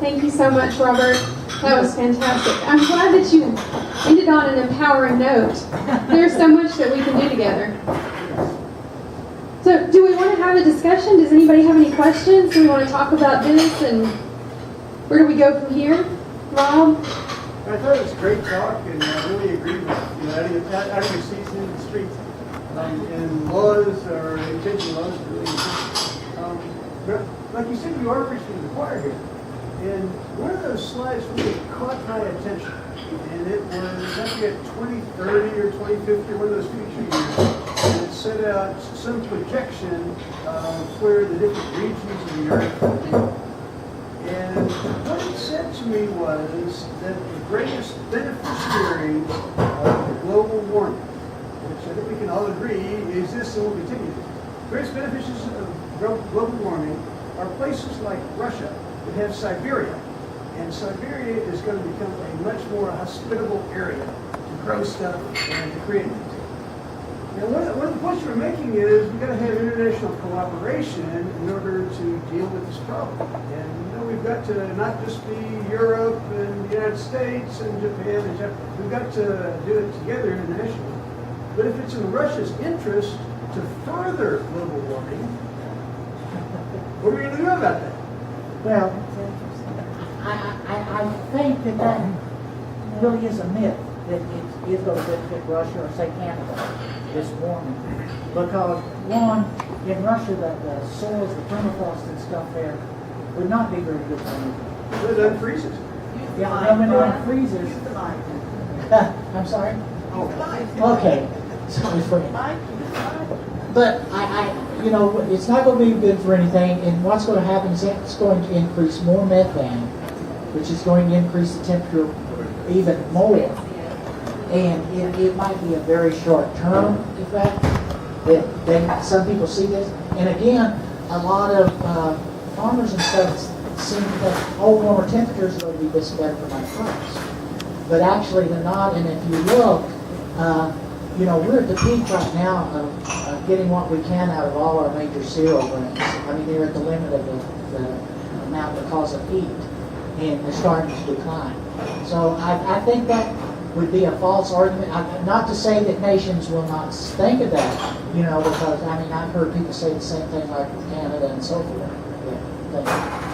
Thank you so much, Robert. That was fantastic. I'm glad that you ended on an empowering note. There's so much that we can do together. So, do we want to have a discussion? Does anybody have any questions? Do we want to talk about this, and where do we go from here? Rob? I thought it was a great talk, and I really agree with adding your seats in the streets. And laws or changing laws is really important. But like you said, you are preaching to the choir here. And one of those slides really caught my attention. And it was, I forget, 2030 or 2050, one of those future years. And it set out some projection of where the different regions of the earth will be. And what it said to me was that the greatest beneficiaries of global warming, which I think we can all agree exists and will continue, the greatest beneficiaries of global warming are places like Russia that have Siberia. And Siberia is going to become a much more hospitable area to grow stuff and to create things. Now, one of the points you were making is we've got to have international cooperation in order to deal with this problem. And we've got to not just be Europe and the United States and Japan and Japan. We've got to do it together internationally. But if it's in Russia's interest to further global warming, what are we going to do about that? Well, I think that really is a myth that it is going to benefit Russia or say Canada, this warming. Because one, in Russia the soils, the permafrost and stuff there would not be very good for anything. But it unfreezes. Yeah, when it unfreezes. I'm sorry? Okay. Sorry for you. But it's not going to be good for anything, and what's going to happen is it's going to increase more methane, which is going to increase the temperature even more. And it might be a very short-term effect that some people see this. And again, a lot of farmers and stuff seem to think, warmer temperatures are going to be this better for my crops. But actually they're not, and if you look, we're at the peak right now of getting what we can out of all our major cereal grains. I mean, they're at the limit of the amount because of heat, and they're starting to decline. So I think that would be a false argument. Not to say that nations will not think of that, because, I've heard people say the same thing like Canada and so forth. Yeah, thank you.